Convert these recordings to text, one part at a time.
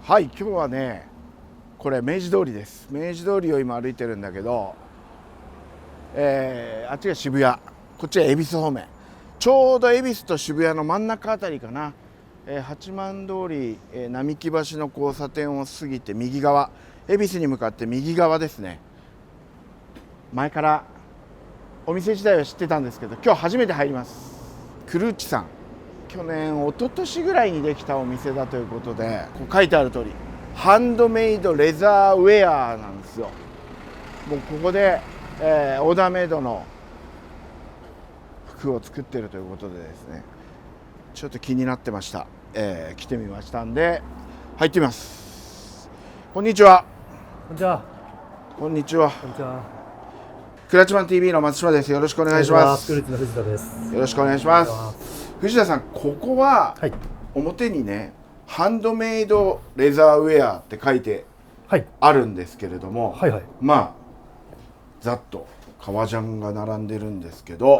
はい、今日はね、これ明治通りです。明治通りを今歩いてるんだけど、あっちが渋谷、こっちが恵比寿方面。ちょうど恵比寿と渋谷の真ん中あたりかな。八幡通り、並木橋の交差点を過ぎて右側、恵比寿に向かって右側ですね。前からお店自体は知ってたんですけど、今日初めて入ります。クルーチさん。去年一昨年ぐらいにできたお店だということで、こう書いてある通りハンドメイドレザーウェアなんですよ。もうここで、オーダーメイドの服を作ってるということでですね、ちょっと気になってました。来てみましたんで入ってみます。こんにちは。こんにちは。こんにちは。こんにちは。クラッチマン TV の松島です。よろしくお願いします。クルーチの藤田です。よろしくお願いします。藤田さん、ここは表にね、ハンドメイドレザーウェアって書いてあるんですけれども、まあざっと革ジャンが並んでるんですけど、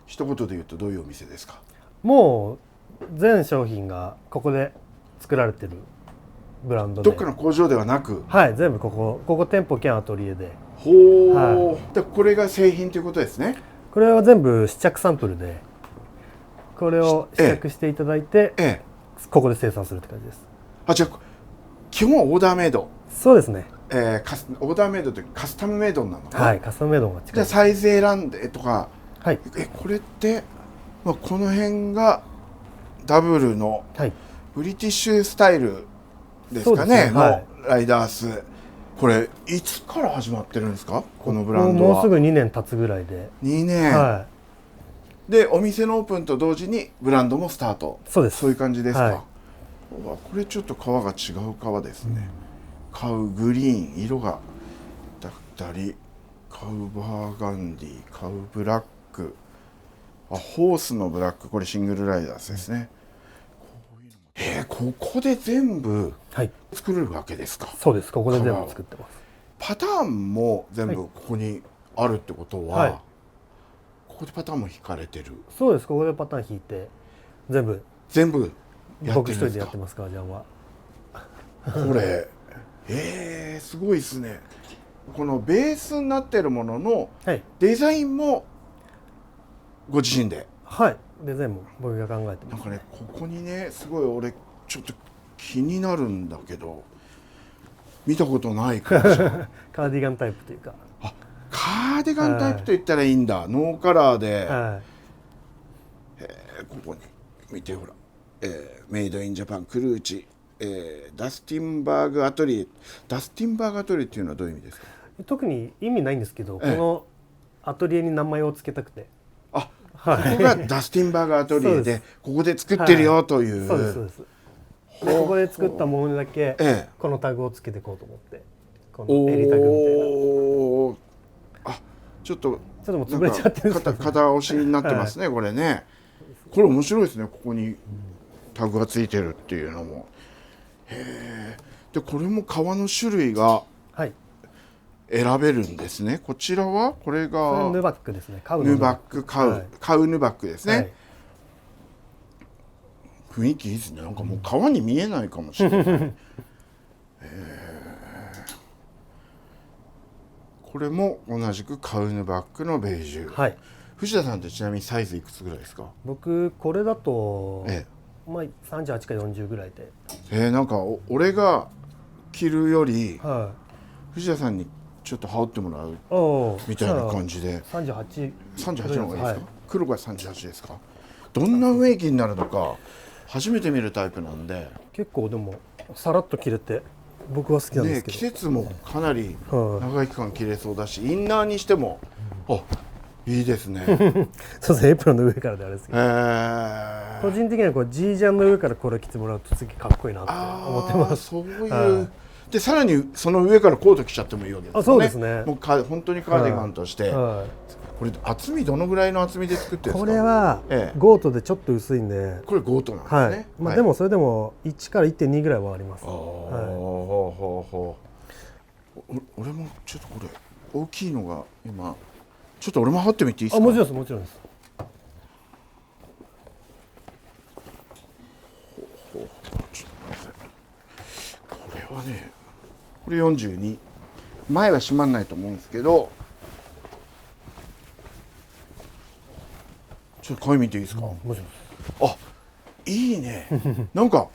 一言で言うとどういうお店ですか？もう全商品がここで作られてるブランドで、どっかの工場ではなく、全部ここ店舗兼アトリエで。ほう、でこれが製品ということですね。これは全部試着サンプルで、これを試着していただいて、ここで生産するって感じです。あ、じゃあ基本はオーダーメイド。そうですね。オーダーメイドというかカスタムメイドなのかな。はい、カスタムメイドが近い。じゃあサイズ選んでとか、これって、この辺がダブルのブリティッシュスタイルですかね、のライダース。これいつから始まってるんですか、このブランドは？もうすぐ2年経つぐらいで。2年、でお店のオープンと同時にブランドもスタート。そういう感じですか。これちょっと革が違う革ですね。カウグリーン、色がだったり、カウバーガンディ、カウブラック、ホースのブラック、これシングルライダースですね。ここで全部作れるわけですか？そうです、ここで全部作ってます。パターンも全部ここにあるってことは、ここでパターンも引かれてる？そうです、ここでパターン引いて全部僕一人でやってますから、ジャンは。これすごいですね。このベースになってるもののデザインもご自身で？デザインも僕が考えてます。なんかね、ここにね、すごい俺ちょっと気になるんだけど、見たことないかもしれない。カーディガンタイプというか。カーディガンタイプと言ったらいいんだ。ノーカラーで、ここに見てほら、メイドインジャパンクルーチ、ダスティンバーグアトリエ。ダスティンバーグアトリエっていうのはどういう意味ですか？特に意味ないんですけど、このアトリエに名前を付けたくて。ここがダスティンバーグアトリエで、ここで作ってるよという。そうですそうです。ここで作ったものだけこのタグをつけていこうと思って、この襟タグみたいな。ちょっと潰れちゃってるんですけど、片押しになってますね、これね。これ面白いですね、ここにタグがついてるっていうのも。でこれも革の種類が選べるんですね。こちらはこれがヌバックですね。カウヌバック、カウヌバックですね。雰囲気いいですね。なんかもう革に見えないかもしれない。これも同じくカウヌバックのベージュ。藤田さんってちなみにサイズいくつぐらいですか？僕これだと、38か40ぐらいで。なんか俺が着るより、藤田さんにちょっと羽織ってもらうみたいな感じで。38の方がいいですか？黒が38ですか？どんな雰囲気になるのか初めて見るタイプなんで。結構でもさらっと着れて僕は好きなんですけど、季節もかなり長い期間着れそうだし、インナーにしてもいいですね。そうですね、エプロンの上からであれですけど、個人的にはこうジージャンの上からこれ着てもらうと次かっこいいなって思ってます。そういうでさらにその上からコート着ちゃってもいいわけですね。そうですね。もう本当にカーディガンとして。これ厚みどのぐらいの厚みで作ってるんですか？これはゴートでちょっと薄いんで。これゴートなんですね。でもそれでも1から 1.2 ぐらいはあります。俺もちょっとこれ大きいのが今ちょっと俺も羽織ってみていいですか？もちろんです、もちろんです。はねこれ42、前は閉まんないと思うんですけど、ちょっと紙見ていいですか？もちろん。あ、いいね。なんか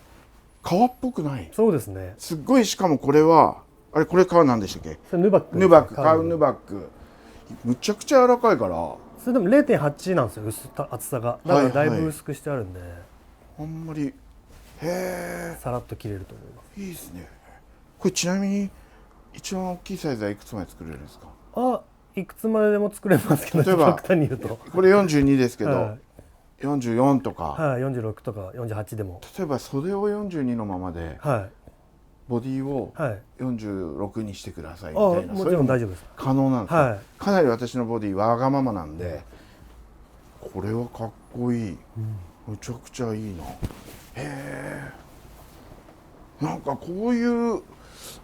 革っぽくない。そうですね。すっごい、しかもこれはあれ、これ革なんでしたっけ？それヌバックですね。ヌバック、革ヌバック。むちゃくちゃ柔らかいから。それでも 0.8 なんですよ、厚さが。だからだいぶ薄くしてあるんで、あんまり、へえ、さらっと切れると思います。いいですね。これちなみに一番大きいサイズはいくつまで作れるんですか？あ、いくつまででも作れますけど、例えば極端に言うと。これ42ですけど、はい、44とか、はい、46とか48でも。例えば袖を42のままで、はい、ボディをはい、46にしてくださいみあ、たいな、もちろん大丈夫です。可能なんですか？はい、かなり私のボディわがままなんで、これはかっこいい、むちゃくちゃいいな。へえ、なんかこういう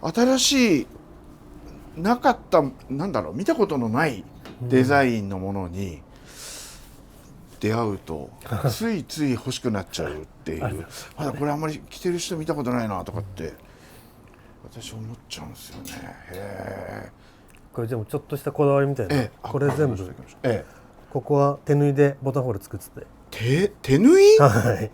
新しい、なかった、なんだろう、見たことのないデザインのものに出会うと、ついつい欲しくなっちゃうっていう、まだこれあんまり着てる人見たことないなとかって私思っちゃうんですよね。へえ。これでもちょっとしたこだわりみたいな。これ全部、ここは手縫いでボタンホール作ってて。手縫い？はい。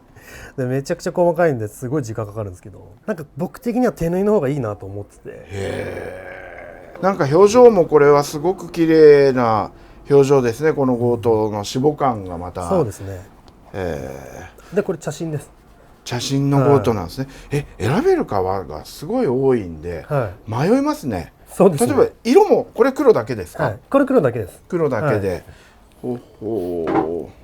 でめちゃくちゃ細かいんですごい時間かかるんですけど、なんか僕的には手縫いの方がいいなと思ってて。へえ。なんか表情もこれはすごく綺麗な表情ですね。この強盗の脂肪感がまた。そうですね。でこれ茶芯です。茶芯の強盗なんですね。選べる革がすごい多いんで、迷いますね。そうですね。例えば色もこれ黒だけですか？はい、これ黒だけです。黒だけで。ほほう。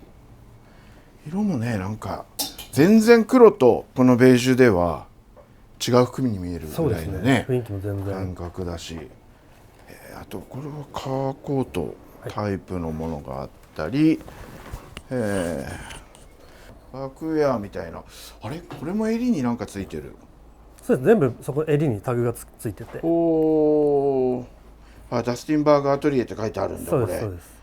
色もね、なんか全然黒とこのベージュでは違う服に見えるぐらいのね、雰囲気も全然感覚だし、あとこれはカーコートタイプのものがあったり、ワークウェアみたいな、あれこれも襟になんかついてる。そうです、全部そこ襟にタグが ついてて。おー、あ、ダスティンバーグアトリエって書いてあるんだ。そうですそうです。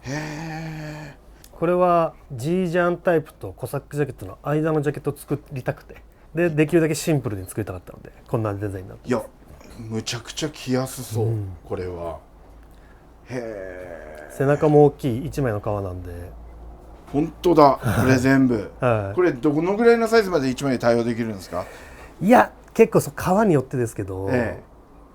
へえ。これはジージャンタイプとコサックジャケットの間のジャケットを作りたくて、できるだけシンプルに作りたかったのでこんなデザインになって。いや、むちゃくちゃ着やすそう、これは。へえ。背中も大きい1枚の革なんで。本当だ、これ全部、はい、これどのぐらいのサイズまで1枚で対応できるんですか？いや、結構革によってですけど、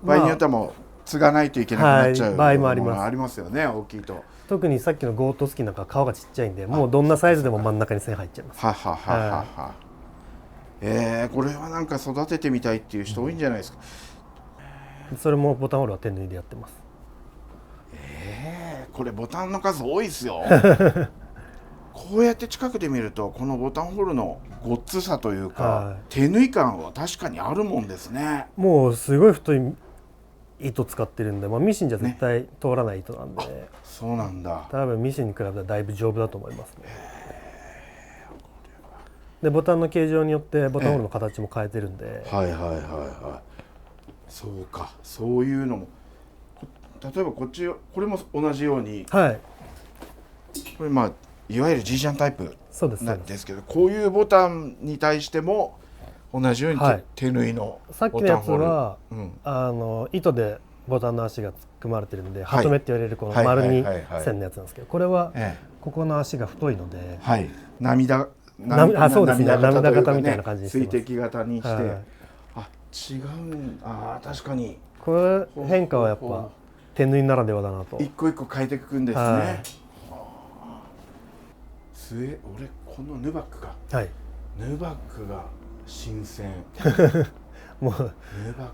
場合によってはもう継がないといけなくなっちゃう、場合もあります。ありますよね、大きいと。特にさっきのゴートスキンなんか革がちっちゃいんで、もうどんなサイズでも真ん中に線入っちゃいます。ははははは。これはなんか育ててみたいっていう人多いんじゃないですか？それもボタンホールは手縫いでやってます。これボタンの数多いですよ。こうやって近くで見るとこのボタンホールのごっつさというか、手縫い感は確かにあるもんですね。もうすごい太い糸使ってるんで、ミシンじゃ絶対通らない糸なんで、そうなんだ。多分ミシンに比べたらだいぶ丈夫だと思いますね。でボタンの形状によってボタンホールの形も変えてるんで、はいはいはいはい。そうか、そういうのも、例えばこっち、これも同じように、これいわゆるジージャンタイプなんですけど、こういうボタンに対しても同じように手縫いのボタンホール。さっきのやつは、糸でボタンの足が組まれてるんで、ハトメって言われるこの丸に線のやつなんですけど、これはここの足が太いので、涙型みたいな感じにしてます。水滴型にして、違うんだ。確かにこれ変化はやっぱ手縫いならではだなと。一個一個変えていくんですね。俺このヌバックが新鮮。もう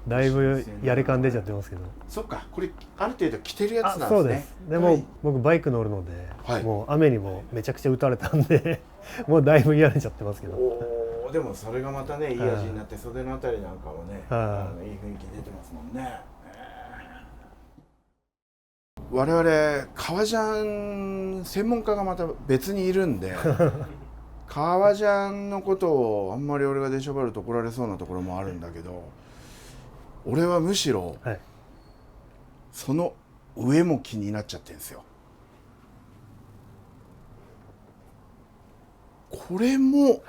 だいぶやり感出ちゃってますけど。そっか、これある程度着てるやつなんですね。そうです。でも僕バイク乗るので、もう雨にもめちゃくちゃ打たれたんでもうだいぶやれちゃってますけど。でもそれがまたね、いい味になって、袖のあたりなんかもね、いい雰囲気出てますもんね。我々革ジャン専門家がまた別にいるんで革ジャンのことをあんまり俺が出しゃばると怒られそうなところもあるんだけど、俺はむしろその上も気になっちゃってるんですよ。これも、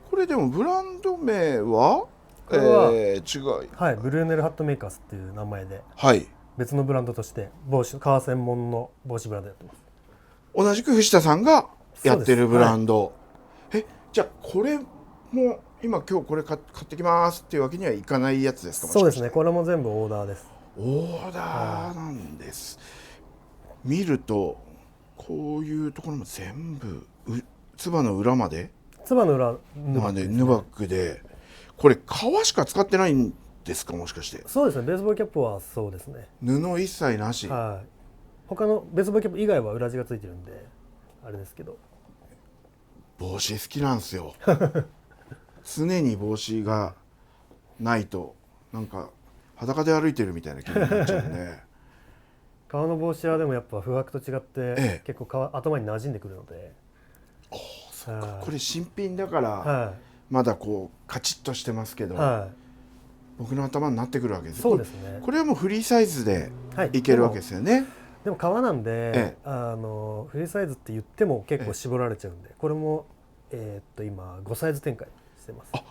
これでもブランド名はこれは、違い、はい、ブルーネルハットメーカーズっていう名前ではい別のブランドとして革専門の帽子ブランドやってます。同じく藤田さんがやってるブランド、はい、じゃあこれも今日これ買ってきますっていうわけにはいかないやつですか？そうですね、これも全部オーダーです。オーダーなんです、見るとこういうところも全部つばの裏までつばの裏ヌバックですね。ヌバックで、これ革しか使ってないんですか？もしかして。そうですね、ベースボールキャップはそうですね。布一切なし、はい、他のベースボールキャップ以外は裏地がついてるんであれですけど、帽子好きなんですよ常に帽子がないとなんか裸で歩いてるみたいな気分になっちゃうね革の帽子はでもやっぱ不白と違って、ええ、結構頭に馴染んでくるので。そうか、これ新品だから、はい、まだこうカチッとしてますけど、はい、僕の頭になってくるわけです。そうですね。これはもうフリーサイズでいけるわけですよね。でも革なんで、ええ、フリーサイズって言っても結構絞られちゃうんで、これも今5サイズ展開してます。あ、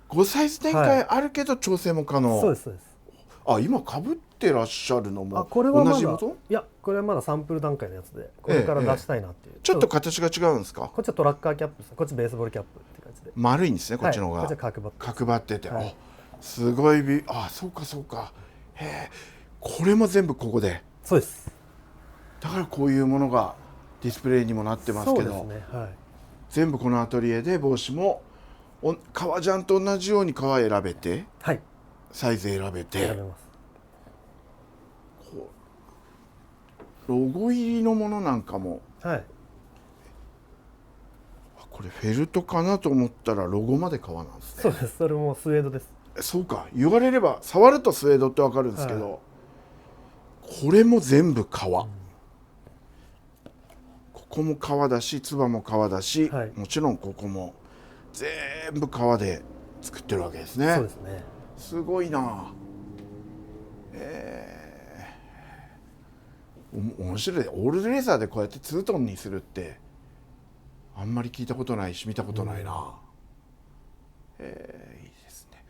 5サイズ展開あるけど調整も可能。そうですそうです。あ、今かぶってらっしゃるのもこれはまだ同じ元？いや、これはまだサンプル段階のやつで、これから出したいなっていう、ちょっと形が違うんですか？こっちはトラッカーキャップです。こっちベースボールキャップって感じで丸いんですね、こっちの方が。はい、こっちは角張ってて、はい、すごいそうかそうか。へえ、これも全部ここで。そうです。だからこういうものがディスプレイにもなってますけど、そうですね、はい、全部このアトリエで帽子も革ジャンと同じように革選べて、はい、サイズ選べて、選べます。ロゴ入りのものなんかも、はい、これフェルトかなと思ったらロゴまで革なんですね。そうです。それもスウェードです。そうか、言われれば触るとスウェードってわかるんですけど、はい、これも全部革、ここも革だし、つばも革だし、はい、もちろんここも全部革で作ってるわけですね。そうですね。すごいな。面白い。オールドレーザーでこうやってツートンにするってあんまり聞いたことないし見たことないな。いいですね。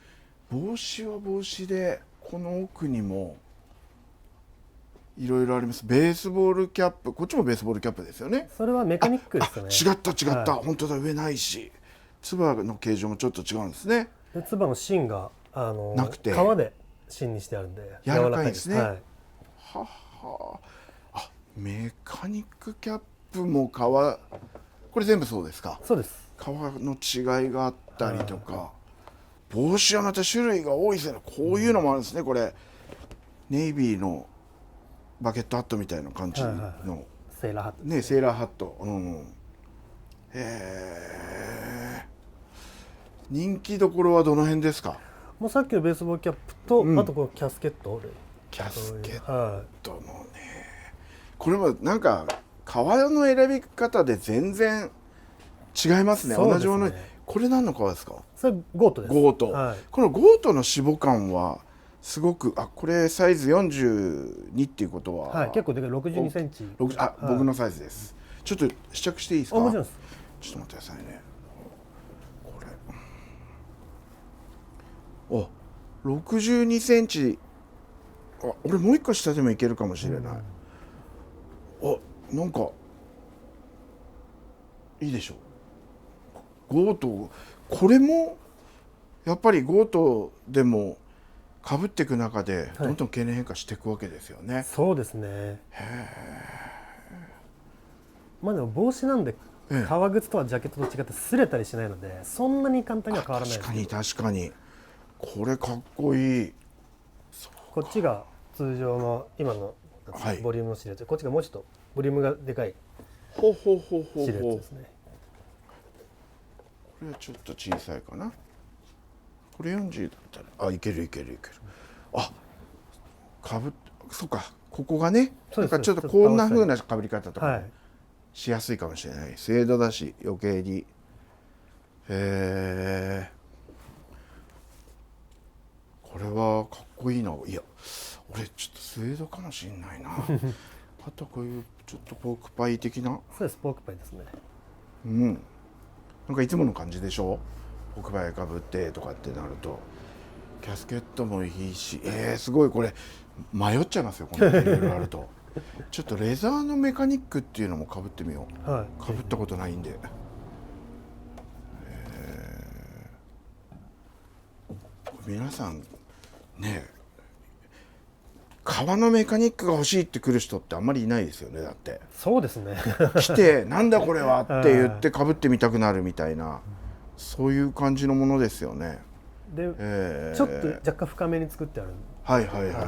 帽子は帽子で、この奥にもいろいろあります。ベースボールキャップ、こっちもベースボールキャップですよね。それはメカニックですよね。違った、はい、本当だ、上ないし、つばの形状もちょっと違うんですね。でつばの芯がなくて革で芯にしてあるんで柔らかいんですね。はい、メカニックキャップも革、これ全部そうですか？そうです。革の違いがあったりとか、帽子はまた種類が多いですね。こういうのもあるんですね。これネイビーのバケットハットみたいな感じの、セーラーハットね、セーラーハット、人気どころはどの辺ですか？もうさっきのベースボールキャップと、あとこのキャスケットで、キャスケットもね、これもなんか革の選び方で全然違いますね。同じものに。これ何の革ですか？それゴートです。ゴート、はい、このゴートの脂肪感はすごく、これサイズ42っていうことは、はい、結構でかい、62センチ。僕のサイズです。ちょっと試着していいですか？もちろんです。ちょっと待ってくださいね。これ62センチ、俺もう一個下でもいけるかもしれない。なんかいいでしょう。ゴート、これもやっぱりゴートでもかぶっていく中でどんどん経年変化していくわけですよね。はい、そうですね。まあでも帽子なんで革靴とはジャケットと違って擦れたりしないので、そんなに簡単には変わらないです。確かにこれかっこいい。こっちが通常の今のボリュームのシルエット、こっちがもうちょっとボリュームがでかいシルエットですね。これはちょっと小さいかな。これ40だったらいける。そうか、ここがね、なんかちょっとこんな風なかぶり方とかしやすいかもしれない。スウェードだし余計に。これはかっこいいな。いや、俺ちょっとスウェードかもしれないなあとこういうちょっとポークパイ的な。そうです、ポークパイですね。なんかいつもの感じでしょ。ポークパイかぶってとかってなると、キャスケットもいいし、すごいこれ迷っちゃいますよ、このいろいろあると。ちょっとレザーのメカニックっていうのもかぶってみよう。はい、かぶったことないんで。皆さんね、革のメカニックが欲しいって来る人ってあんまりいないですよね。だってそうですね来てなんだこれはって言ってかぶってみたくなるみたいな、そういう感じのものですよね。で、ちょっと若干深めに作ってある。はいはいはいはい、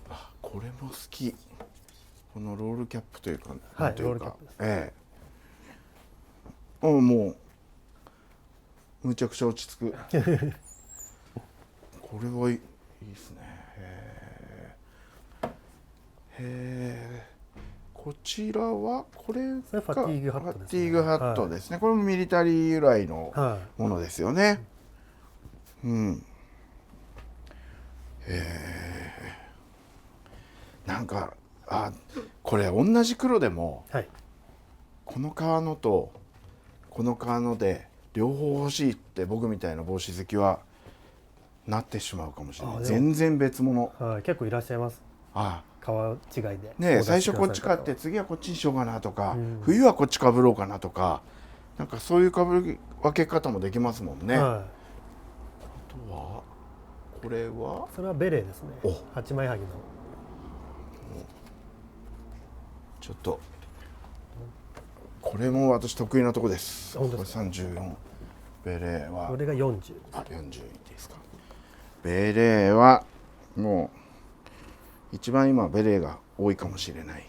あ、これも好き。このロールキャップというか、はい、というか、ロールキャップです。もうむちゃくちゃ落ち着くこれはいいですね。こちらはこれがそれファティーグハットですね。ファティーグハットですね、はい、これもミリタリー由来のものですよね、うん。なんかこれ同じ黒でも、はい、この革のとこの革ので両方欲しいって僕みたいな帽子好きはなってしまうかもしれない。全然別物、はい、結構いらっしゃいます。革違いでね、最初こっち買って次はこっちにしようかなとか、冬はこっちかぶろうかなとか、なんかそういうかぶり分け方もできますもんね、はい、あとはこれはそれはベレーですね。8枚はぎの。ちょっとこれも私得意なとこです。これ34、ベレーはこれが40です。40ですか。ベレーはもう一番今ベレーが多いかもしれない。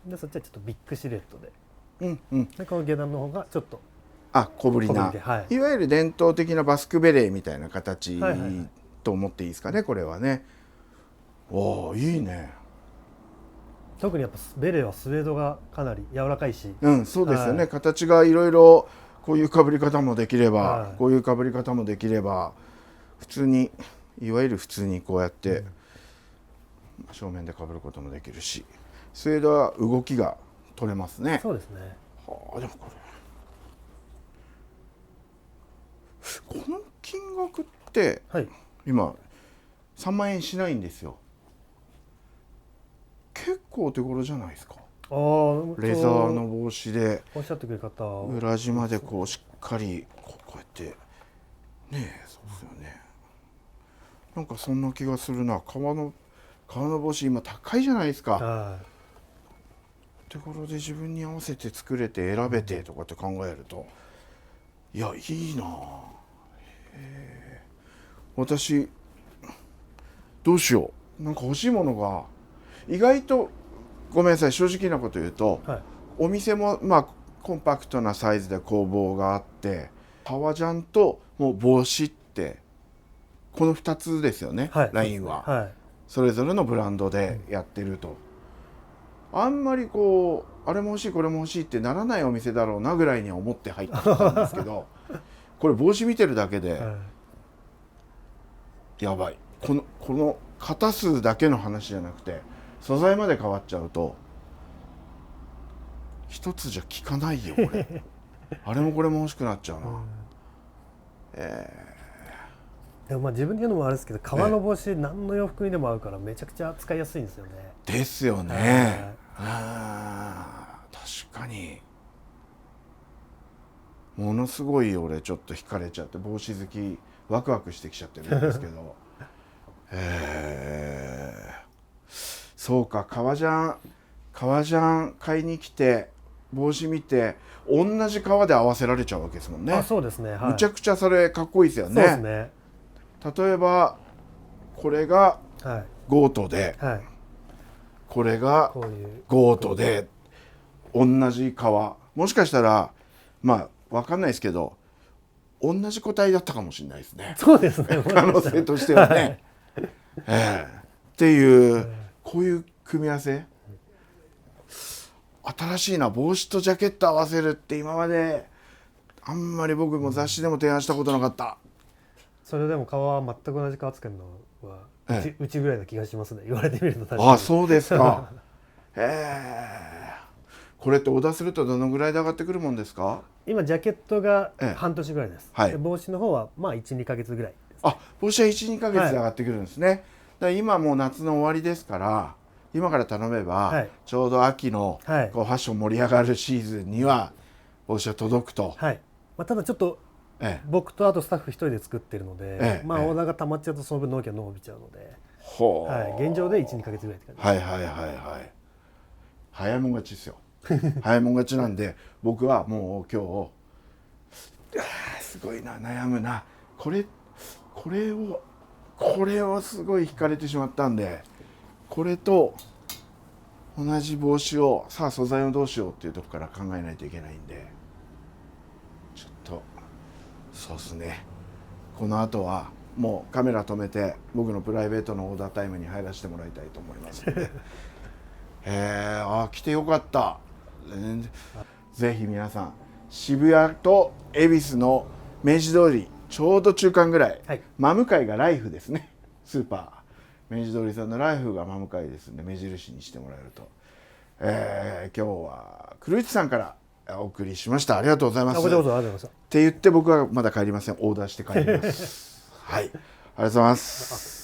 でそっちはちょっとビッグシルエットで、でこの下段の方がちょっと小ぶりな、はい、いわゆる伝統的なバスクベレーみたいな形と思っていいですかね、これはね。おお、いいね。特にやっぱベレーはスウェードがかなり柔らかいし、そうですよね、はい、形がいろいろこういうかぶり方もできれば、はい、こういうかぶり方もできれば、普通にいわゆる普通にこうやって正面でかぶることもできるし、スウェードは動きが取れますね。そうですね。でもこの金額って、はい、今3万円しないんですよ。結構お手頃じゃないですか。レザーの帽子でおっしゃってくれる方、裏地までこうしっかりこうやってね、そうですよね。なんかそんな気がするな。革の帽子今高いじゃないですか。手頃で自分に合わせて作れて選べてとかって考えると、いやいいな。私どうしよう、なんか欲しいものが意外と、ごめんなさい、正直なこと言うと、はい、お店もコンパクトなサイズで工房があって、革ジャンともう帽子ってこの2つですよね、はい、ラインは、はい、それぞれのブランドでやってると、あんまりこうあれも欲しいこれも欲しいってならないお店だろうなぐらいには思って入ってきたんですけどこれ帽子見てるだけで、やばい、この型数だけの話じゃなくて素材まで変わっちゃうと一つじゃ効かないよこれあれもこれも欲しくなっちゃうな。でも自分で言うのもあれですけど、革の帽子何の洋服にでも合うからめちゃくちゃ使いやすいんですよね。ですよね。確かにものすごい俺ちょっと惹かれちゃって、帽子好きワクワクしてきちゃってるんですけどそうか、革ジャン買いに来て帽子見て同じ革で合わせられちゃうわけですもんね。そうですね、はい、むちゃくちゃそれかっこいいですよね。そうですね。例えばこれがゴートで、はい、これがゴートで同じ革、もしかしたら分かんないですけど同じ個体だったかもしれないですね。そうですね可能性としてはね、っていう、こういう組み合わせ、新しいな。帽子とジャケット合わせるって今まであんまり僕も雑誌でも提案したことなかった。それでも革は全く同じ革つけるのはうちぐらいな気がしますね、言われてみると。確かに。そうですかこれってオーダーするとどのぐらいで上がってくるもんですか？今ジャケットがええ半年ぐらいです、はいで帽子の方はまあ 1,2 ヶ月ぐらいです。あ、帽子は 1,2 ヶ月で上がってくるんですね。だから今もう夏の終わりですから、今から頼めば、はいちょうど秋のはいこうファッション盛り上がるシーズンには帽子は届くと。はい、まあ、ただちょっとええ、僕とあとスタッフ一人で作ってるので、まあええオーダーが溜まっちゃうとその分納期が伸びちゃうので、ほう、はい、現状で 1,2 ヶ月ぐらいって感じです。はいはいはいはい。早いもん勝ちですよ。早いもん勝ちなんで、僕はもう今日すごいな、悩むな、これをすごい惹かれてしまったんで、これと同じ帽子をさあ素材をどうしようっていうところから考えないといけないんで、ちょっとそうですね、この後はもうカメラ止めて僕のプライベートのオーダータイムに入らせてもらいたいと思いますので来てよかった。ぜひ皆さん、渋谷と恵比寿の明治通りちょうど中間ぐらい、はい、真向かいがライフですね。スーパー明治通りさんのライフが真向かいですんで、目印にしてもらえると、今日は黒市さんからお送りしました。ありがとうございます。こちらこそありがとうございました。って言って僕はまだ帰りません。オーダーして帰ります。はい、ありがとうございます。